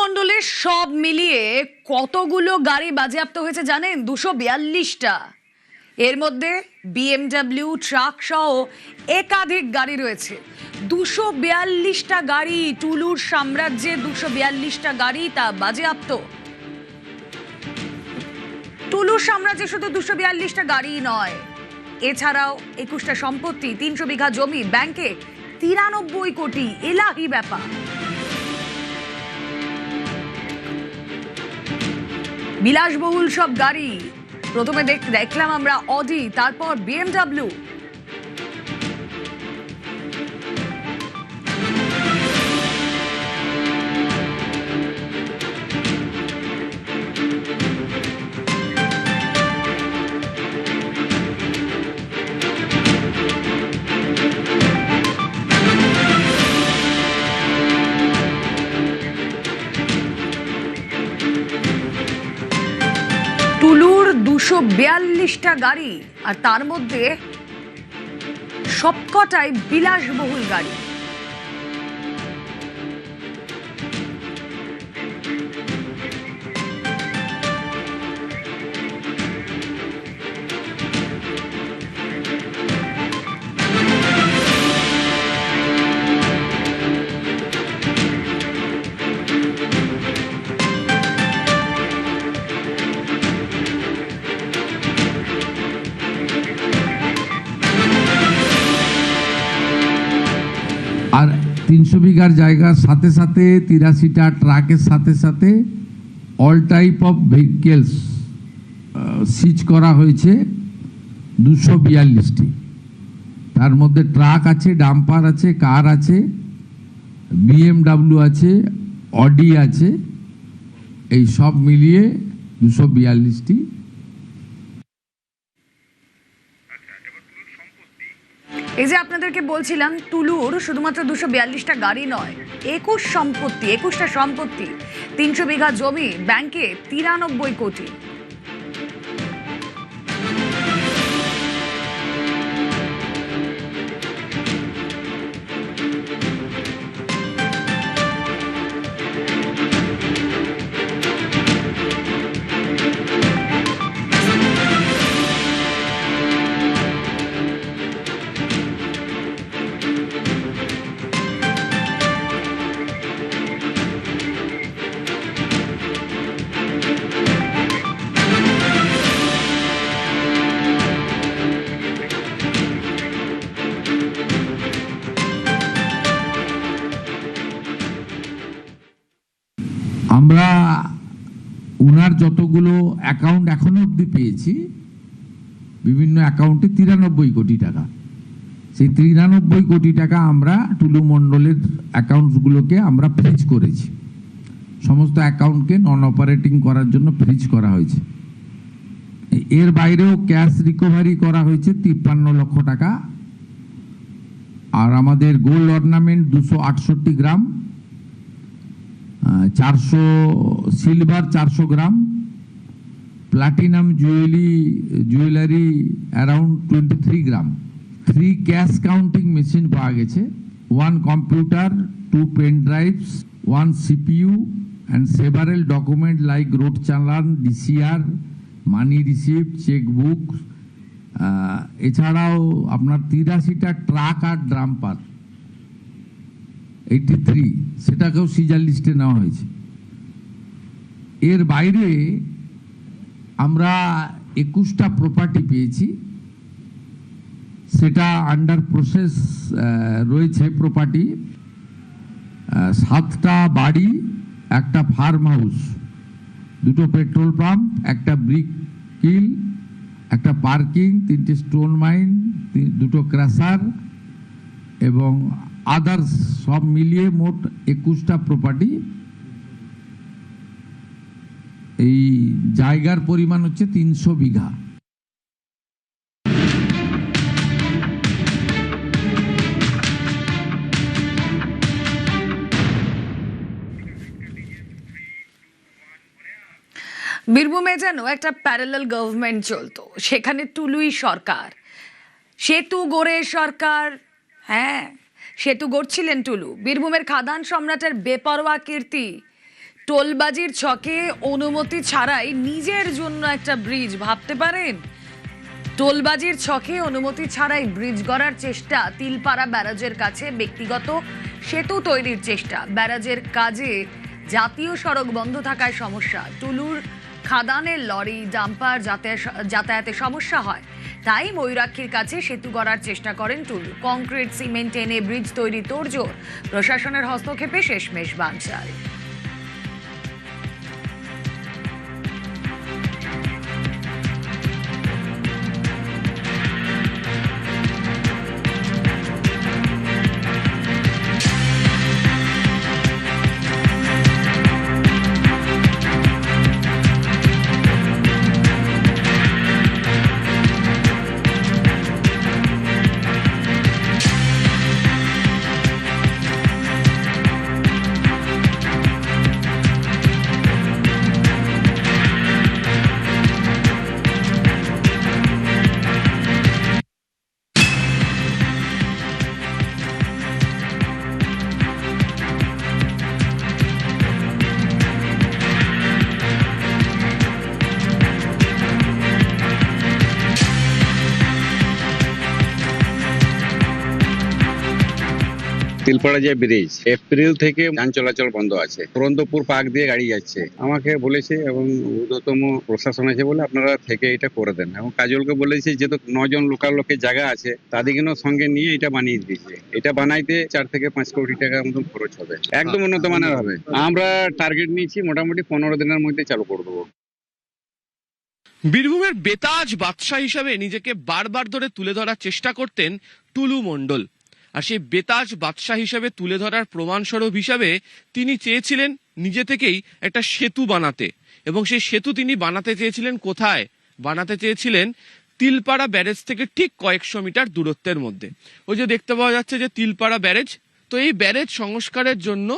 মণ্ডলের সব মিলিয়ে কতগুলো গাড়ি বাজেয়াপ্ত হয়েছে জানেন? 242টা। এর মধ্যে বিএমডব্লিউ, ট্রাক সহ একাধিক গাড়ি রয়েছে। 242টা গাড়ি, টুলুর সাম্রাজ্যে 242টা গাড়ি তা বাজেয়াপ্ত। টুলুর সাম্রাজ্যে শুধু 242টা গাড়ি নয়, এছাড়াও 21টা সম্পত্তি, 300 বিঘা জমি, ব্যাংকে 93 কোটি। এলাহি ব্যাপার। বিলাসবহুল সব গাড়ি। প্রথমে দেখলাম আমরা অডি, তারপর বিএমডব্লিউ। টুলুর 242টা গাড়ি, আর তার মধ্যে সবকটাই বিলাসবহুল গাড়ি। আর 300 বিঘার জায়গার সাথে সাথে 83টা ট্রাকের সাথে সাথে অল টাইপ অফ ভেহিকেলস সিজ করা হয়েছে 242টি। তার মধ্যে ট্রাক আছে, ডাম্পার আছে, কার আছে, বিএমডব্লিউ আছে, অডি আছে, এই সব মিলিয়ে 242টি। এই যে আপনাদেরকে বলছিলাম, টুলুর শুধুমাত্র 242টা গাড়ি নয়, 21টা সম্পত্তি, 300 বিঘা জমি, ব্যাংকে 93 কোটি। আমরা ওনার যতগুলো অ্যাকাউন্ট এখনো অবধি পেয়েছি, বিভিন্ন অ্যাকাউন্টে 93 কোটি টাকা। সেই 93 কোটি টাকা আমরা টুলু মণ্ডলের অ্যাকাউন্টসগুলোকে আমরা ফ্রিজ করেছি। সমস্ত অ্যাকাউন্টকে নন অপারেটিং করার জন্য ফ্রিজ করা হয়েছে। এর বাইরেও ক্যাশ রিকভারি করা হয়েছে 53 লক্ষ টাকা। আর আমাদের gold ornament 268 gram, 400 silver 400 gram, platinum jewellery around 23 gram, 3 cash counting machine পাওয়া গেছে, 1 computer, 2 pen drives, 1 CPU and several document like road challan, DCR, money receipt, chequebook. এছাড়াও আপনার 83টা ট্রাক আর ড্রাম্পার 83, সেটাকেও সিজার লিস্টে নেওয়া হয়েছে। এর বাইরে আমরা 21টা প্রপার্টি পেয়েছি, সেটা আন্ডার প্রসেস রয়েছে। প্রপার্টি 7টা বাড়ি, একটা ফার্ম হাউস, 2টো পেট্রোল পাম্প, একটা ব্রিক কিল, একটা পার্কিং, 3টে স্টোন মাইন, 2টো ক্র্যাশার এবং আদার্স সব মিলিয়ে মোট 21টা প্রপার্টি। এই জায়গার পরিমাণ হচ্ছে 300 বিঘা। বীরভূমে যেন একটা প্যারালাল গভর্নমেন্ট চলতো, সেখানে টুলুই সরকার, সেতু গড়ে সরকার। হ্যাঁ, সেতু গড়ছিলেন টুলু। বীরভূমের খাদান সম্রাটের বেপরোয়া কীর্তি টোলবাজির ছকে অনুমতি ছাড়াই নিজের জন্য একটা ব্রিজ ভাবতে পারেন? টোলবাজির ছকে অনুমতি ছাড়াই ব্রিজ গড়ার চেষ্টা, তিলপাড়া ব্যারাজের কাছে ব্যক্তিগত সেতু তৈরির চেষ্টা। ব্যারাজের কাজে জাতীয় সড়ক বন্ধ থাকায় সমস্যা, টুলুর খাদানের লরি ডাম্পার যাতায়াতে সমস্যা হয়, তাই ময়ূরাক্ষীর কাছে সেতু গড়ার চেষ্টা করেন টুলু। কংক্রিট সিমেন্ট এনে ব্রিজ তৈরি তোড়জোড়, প্রশাসনের হস্তক্ষেপে শেষমেশ বানচাল। তিলপাড়া যে ব্রিজ, এপ্রিল থেকে যান চলাচল বন্ধ আছে। পুরন্দরপুর পার্ক দিয়ে গাড়ি যাচ্ছে। আমাকে বলেছে এবং ঊর্ধ্বতম প্রশাসন আছে বলে আপনারা থেকে এটা করে দেন, এবং কাজলকে বলেছে যেহেতু 9 জন লোকাল লোকের জায়গা আছে তাদেরকেও সঙ্গে নিয়ে এটা বানিয়ে দিয়েছে। এটা বানাইতে 4 থেকে 5 কোটি টাকার মতন খরচ হবে, একদম উন্নত মানের হবে। আমরা টার্গেট নিয়েছি মোটামুটি 15 দিনের মধ্যে চালু করে দেবো। বীরভূমের বেতাজ বাদশাহ হিসাবে নিজেকে বারবার ধরে তুলে ধরার চেষ্টা করতেন টুলু মণ্ডল। আর সেই বেতাজ বাদশাহ হিসাবে তুলে ধরার প্রমাণস্বরূপ হিসাবে তিনি চেয়েছিলেন নিজে থেকেই একটা সেতু বানাতে, এবং সেই সেতু তিনি বানাতে চেয়েছিলেন কোথায়? বানাতে চেয়েছিলেন তিলপাড়া ব্যারেজ থেকে ঠিক কয়েকশো মিটার দূরত্বের মধ্যে। ওই যে দেখতে পাওয়া যাচ্ছে যে তিলপাড়া ব্যারেজ, তো এই ব্যারেজ সংস্কারের জন্য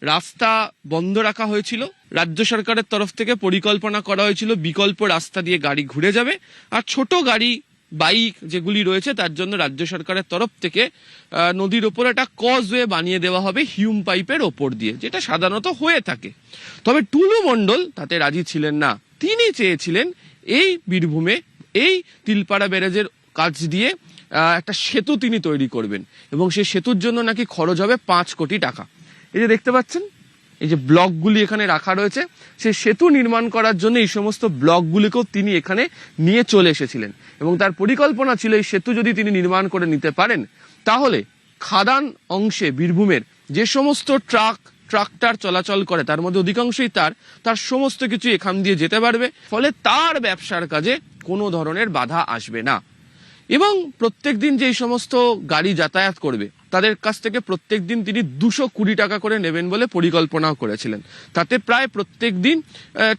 রাস্তা বন্ধ রাখা হয়েছিল। রাজ্য সরকারের তরফ থেকে পরিকল্পনা করা হয়েছিল বিকল্প রাস্তা দিয়ে গাড়ি ঘুরে যাবে, আর ছোট গাড়ি বাইক যেগুলি রয়েছে তার জন্য রাজ্য সরকারের তরফ থেকে নদীর ওপর একটা কজওয়ে বানিয়ে দেওয়া হবে হিউম পাইপের ওপর দিয়ে, যেটা সাধারণত হয়ে থাকে। তবে টুলু মণ্ডল তাতে রাজি ছিলেন না। তিনি চেয়েছিলেন এই বীরভূমে এই তিলপাড়া ব্যারেজের কাজ দিয়ে একটা সেতু তিনি তৈরি করবেন, এবং সেই সেতুর জন্য নাকি খরচ হবে 5 কোটি টাকা। এই যে দেখতে পাচ্ছেন এই যে ব্লকগুলি এখানে রাখা রয়েছে, সেই সেতু নির্মাণ করার জন্য এই সমস্ত ব্লকগুলিকেও তিনি এখানে নিয়ে চলে এসেছিলেন, এবং তার পরিকল্পনা ছিল এই সেতু যদি তিনি নির্মাণ করে নিতে পারেন তাহলে খাদান অংশে বীরভূমের যে সমস্ত ট্রাক্টর চলাচল করে তার মধ্যে অধিকাংশই তার সমস্ত কিছু এখান দিয়ে যেতে পারবে, ফলে তার ব্যবসার কাজে কোনো ধরনের বাধা আসবে না। এবং প্রত্যেক দিন যে সমস্ত গাড়ি যাতায়াত করবে তাদের কাছ থেকে প্রত্যেক দিন তিনি 220 টাকা করে নেবেন বলে পরিকল্পনাও করেছিলেন। তাতে প্রায় প্রত্যেক দিন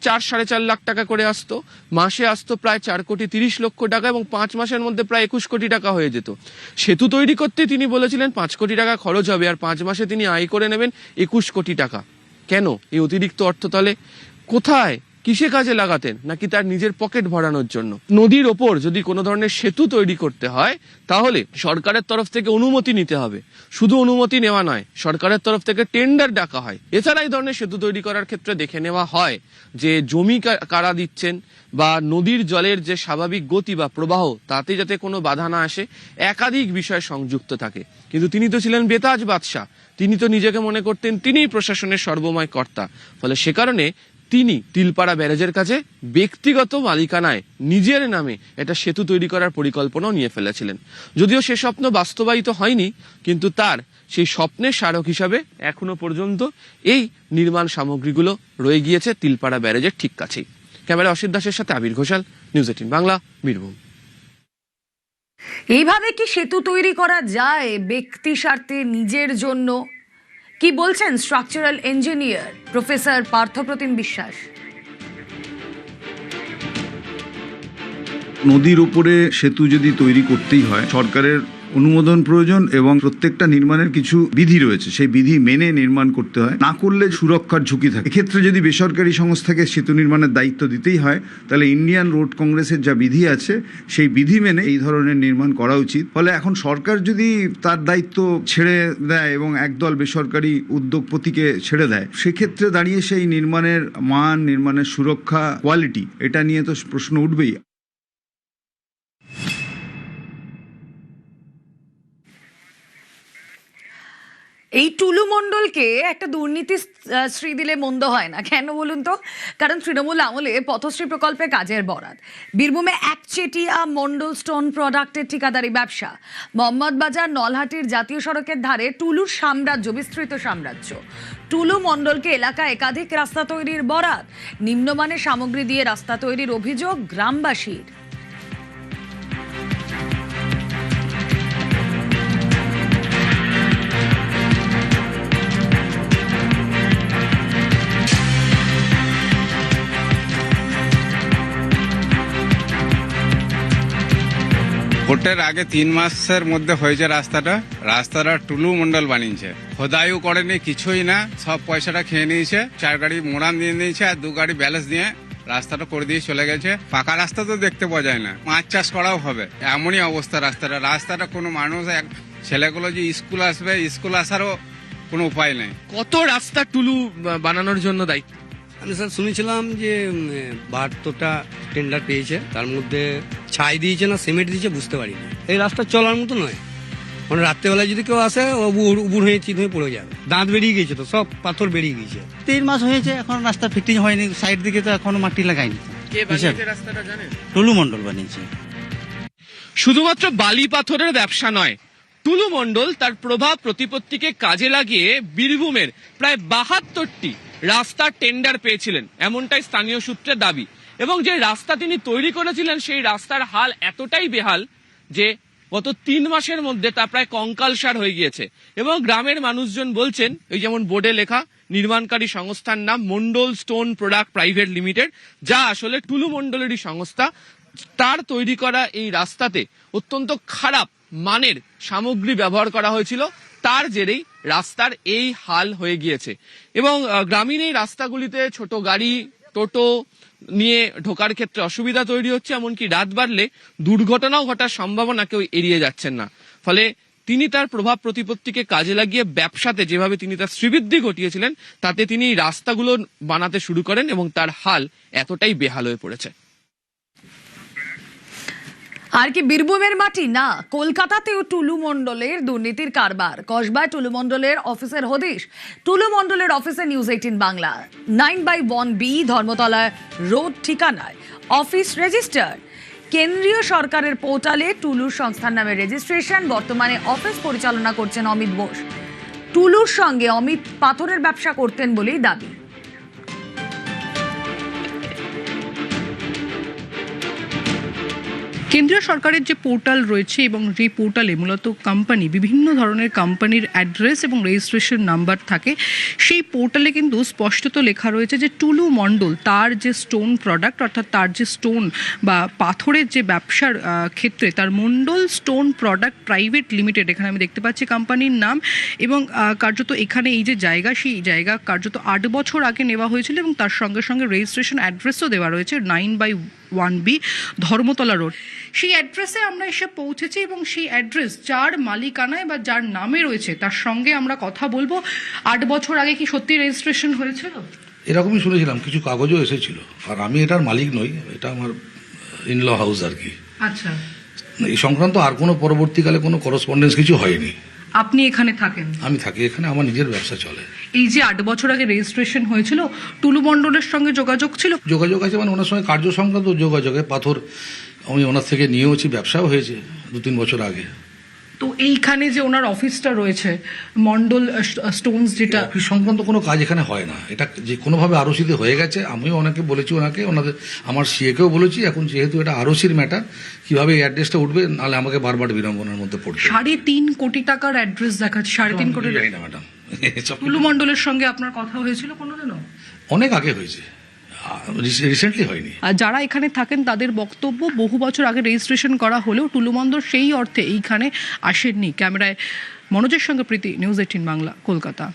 4-4.5 লাখ টাকা করে আসতো, মাসে আসতো প্রায় 4,30,00,000 টাকা, এবং 5 মাসের মধ্যে প্রায় 21 কোটি টাকা হয়ে যেত। সেতু তৈরি করতে তিনি বলেছিলেন 5 কোটি টাকা খরচ হবে, আর 5 মাসে তিনি আয় করে নেবেন 21 কোটি টাকা। কেন এই অতিরিক্ত অর্থ তাহলে কোথায়, কিসে কাজে লাগাতেন? নাকি তার নিজের পকেট ভরানোর জন্য? নদীর ওপর যদি কোনো ধরনের সেতু তৈরি করতে হয় তাহলে সরকারের তরফ থেকে অনুমতি নিতে হবে। শুধু অনুমতি নেওয়া নয়, সরকারের তরফ থেকে টেন্ডার ডাকা হয়। এছাড়া এই ধরনের সেতু তৈরি করার ক্ষেত্রে দেখে নেওয়া হয় যে জমি কারা দিচ্ছেন, বা নদীর জলের যে স্বাভাবিক গতি বা প্রবাহ তাতে যাতে কোনো বাধা না আসে, একাধিক বিষয় সংযুক্ত থাকে। কিন্তু তিনি তো ছিলেন বেতাজ বাদশাহ, তিনি তো নিজেকে মনে করতেন তিনিই প্রশাসনের সর্বময় কর্তা। ফলে সে কারণে তিনি তিলপাড়া ব্যারেজের কাছে ব্যক্তিগত মালিকানায় নিজের নামে একটা সেতু তৈরি করার পরিকল্পনাও নিয়ে ফেলেছিলেন। যদিও সে স্বপ্ন বাস্তবায়িত হয়নি, কিন্তু তার সেই স্বপ্নের স্মারক হিসাবে এখনো পর্যন্ত এই নির্মাণ সামগ্রীগুলো রয়ে গিয়েছে তিলপাড়া ব্যারেজের ঠিক কাছেই। ক্যামেরা অসিত দাসের সাথে আবির ঘোষাল, নিউজ 18 বাংলা, বীরভূম। এইভাবে কি সেতু তৈরি করা যায় ব্যক্তি স্বার্থে, নিজের জন্য? কি বলছেন স্ট্রাকচারাল ইঞ্জিনিয়ার প্রফেসর পার্থপ্রতিম বিশ্বাস? নদীর উপরে সেতু যদি তৈরি করতেই হয়, সরকারের অনুমোদন প্রয়োজন এবং প্রত্যেকটা নির্মাণের কিছু বিধি রয়েছে, সেই বিধি মেনে নির্মাণ করতে হয়, না করলে সুরক্ষার ঝুঁকি থাকে। এক্ষেত্রে যদি বেসরকারি সংস্থাকে সেতু নির্মাণের দায়িত্ব দিতেই হয়, তাহলে ইন্ডিয়ান রোড কংগ্রেসের যা বিধি আছে সেই বিধি মেনে এই ধরনের নির্মাণ করা উচিত। ফলে এখন সরকার যদি তার দায়িত্ব ছেড়ে দেয় এবং একদল বেসরকারি উদ্যোগপতিকে ছেড়ে দেয়, সেক্ষেত্রে দাঁড়িয়ে সেই নির্মাণের মান, নির্মাণের সুরক্ষা, কোয়ালিটি, এটা নিয়ে তো প্রশ্ন উঠবেই। এই টুলু মণ্ডলকে একটা দুর্নীতি শ্রী দিলে মন্দ হয় না, কেন বলুন তো? কারণ তৃণমূল আমলে পথশ্রী প্রকল্পে কাজের বরাত, বীরভূমে একচেটিয়া মণ্ডল স্টোন প্রোডাক্টের ঠিকাদারি ব্যবসা, মোহাম্মদবাজার নলহাটির জাতীয় সড়কের ধারে টুলুর সাম্রাজ্য, বিস্তৃত সাম্রাজ্য। টুলু মণ্ডলকে এলাকায় একাধিক রাস্তা তৈরির বরাত, নিম্নমানের সামগ্রী দিয়ে রাস্তা তৈরির অভিযোগ গ্রামবাসীর। ভোটের আগে 3 মাসের মধ্যে হয়েছে রাস্তাটা টুলু মণ্ডল বানিয়েছে, খোদাইও করেনি, কিছুই না, সব পয়সাটা খেয়ে নিয়েছে। 4 গাড়ি মোড়ান দিয়ে নিয়েছে আর 2 গাড়ি ব্যালেন্স দিয়ে রাস্তাটা করে দিয়ে চলে গেছে। পাকা রাস্তা তো দেখতে পাওয়া যায় না, মাছ চাষ করাও হবে, এমনই অবস্থা রাস্তাটা কোনো মানুষ, ছেলেগুলো যে স্কুল আসবে, স্কুল আসারও কোনো উপায় নেই। কত রাস্তা টুলু বানানোর জন্য দায়িত্ব? আমি স্যার শুনেছিলাম যে 72টা টেন্ডার পেয়েছে, তার মধ্যে ছাই দিয়েছে না সিমেন্ট দিয়েছে বুঝতে পারি না। এই রাস্তা চলার মতো নয়, মানে রাত্রেবেলায় যদি কেউ আসে উবুর হয়ে চিত হয়ে পড়ে যাবে। দাঁত বেরিয়ে গিয়েছে, তো সব পাথর বেরিয়ে গিয়েছে। 3 মাস হয়েছে, এখন রাস্তা ফিটিং হয়নি, সাইড দিকে তো এখনো মাটি লাগায়নি। কে বানিয়েছে রাস্তাটা জানেন? টুলু মণ্ডল বানিয়েছে। শুধুমাত্র বালি পাথরের ব্যবসা নয়, টুলু মণ্ডল তার প্রভাব প্রতিপত্তিকে কাজে লাগিয়ে বীরভূমের প্রায় 72টি রাস্তার টেন্ডার পেয়েছিলেন, এমনটাই স্থানীয় সূত্রে দাবি। এবং যে রাস্তা তিনি তৈরি করেছিলেন সেই রাস্তার হাল এতটাই বেহাল যে গত 3 মাসের মধ্যে তা প্রায় কঙ্কালসার হয়ে গিয়েছে। এবং গ্রামের মানুষজন বলছেন, এই যেমন বোর্ডে লেখা, নির্মাণকারী সংস্থার নাম মণ্ডল স্টোন প্রোডাক্ট প্রাইভেট লিমিটেড, যা আসলে টুলু মণ্ডলেরই সংস্থা। তার তৈরি করা এই রাস্তাতে অত্যন্ত খারাপ মানের সামগ্রী ব্যবহার করা হয়েছিল, তার জেরেই রাস্তার এই হাল হয়ে গিয়েছে। এবং গ্রামীণ এই রাস্তাগুলিতে ছোট গাড়ি, টোটো নিয়ে ঢোকার ক্ষেত্রে অসুবিধা তৈরি হচ্ছে, এমনকি রাত বাড়লে দুর্ঘটনাও ঘটার সম্ভাবনা কেউ এড়িয়ে যাচ্ছেন না। ফলে তিনি তার প্রভাব প্রতিপত্তিকে কাজে লাগিয়ে ব্যবসাতে যেভাবে তিনি তার শ্রীবৃদ্ধি ঘটিয়েছিলেন, তাতে তিনি এই রাস্তাগুলো বানাতে শুরু করেন এবং তার হাল এতটাই বেহাল হয়ে পড়েছে। আর কি বীরভূমের মাটি না, কলকাতাতেও টুলু মণ্ডলের দুর্নীতির কারবার। কসবায় টুলু মণ্ডলের অফিসের হদিশ। টুলু মণ্ডলের অফিসে news 18 Bangla 9/1B Dharmatala road ঠিকানায় অফিস রেজিস্টার। কেন্দ্রীয় সরকারের পোর্টালে টুলুর সংস্থার নামে রেজিস্ট্রেশন। বর্তমানে অফিস পরিচালনা করছেন অমিত বোস। টুলুর সঙ্গে অমিত পাথরের ব্যবসা করতেন বলেই দাবি। কেন্দ্রীয় সরকারের যে পোর্টাল রয়েছে এবং যে পোর্টালে মূলত কোম্পানি, বিভিন্ন ধরনের কোম্পানির অ্যাড্রেস এবং রেজিস্ট্রেশন নাম্বার থাকে, সেই পোর্টালে কিন্তু স্পষ্টত লেখা রয়েছে যে টুলু মণ্ডল তার যে স্টোন প্রোডাক্ট, অর্থাৎ তার যে স্টোন বা পাথরের যে ব্যবসার ক্ষেত্রে তার মণ্ডল স্টোন প্রোডাক্ট প্রাইভেট লিমিটেড, এখানে আমি দেখতে পাচ্ছি কোম্পানির নাম। এবং কার্যত এখানে এই যে জায়গা, সেই জায়গা কার্যত 8 বছর আগে নেওয়া হয়েছিল এবং তার সঙ্গে সঙ্গে রেজিস্ট্রেশন অ্যাড্রেসও দেওয়া রয়েছে 9/1B ধর্মতলা রোড। সেই অ্যাড্রেসে আমরা এসে পৌঁছেছি এবং সেই অ্যাড্রেস যার মালিকানায় বা যার নামে রয়েছে তার সঙ্গে আমরা কথা বলবো। 8 বছর আগে কি সত্যি রেজিস্ট্রেশন হয়েছিল? এরকমই শুনেছিলাম, কিছু কাগজও এসেছিল। আর আমি এটার মালিক নই, এটা আমার ইনল হাউস আর কি। আচ্ছা, এই সংক্রান্ত আর কোনো পরবর্তীকালে কোনো করসপন্ডেন্স কিছু হয়নি। আপনি এখানে থাকেন? আমি থাকি এখানে, আমার নিজের ব্যবসা চলে। এই যে 8 বছর আগে রেজিস্ট্রেশন হয়েছিল, টুলু মণ্ডলের সঙ্গে যোগাযোগ ছিল? যোগাযোগ আছে, মানে ওনার সঙ্গে কার্য সংক্রান্ত যোগাযোগে পাথর আমি ওনার থেকে নিয়েওছি, ব্যবসাও হয়েছে 2-3 বছর আগে। তো এইখানে যে ওনার অফিসটা রয়েছে মণ্ডল স্টোনস, যেটা অফিস সংক্রান্ত কোনো কাজ এখানে হয় না, এটা যে কোনোভাবে আরওসিতে হয়ে গেছে। আমিও অনেকে বলেছি ওনাদের, আমার সিএকেও বলেছি। এখন যেহেতু এটা আরওসির ম্যাটার, কিভাবে এই অ্যাড্রেসটা উঠবে, নাহলে আমাকে বারবার বিড়ম্বনার মধ্যে পড়বে। 3.5 কোটি টাকার অ্যাড্রেস দেখাচ্ছে। 3.5 কোটি? জানি না ম্যাডাম। টুলু মণ্ডলের সঙ্গে আপনার কথা হয়েছিল কোনোদিনও? অনেক আগে হয়েছে, রিসেন্টলি হয়নি। আর যারা এখানে থাকেন তাদের বক্তব্য, বহু বছর আগে রেজিস্ট্রেশন করা হলেও টুলু মণ্ডল সেই অর্থে এইখানে আসেননি। ক্যামেরায় মনোজের সঙ্গে প্রীতি, নিউজ 18 বাংলা, কলকাতা।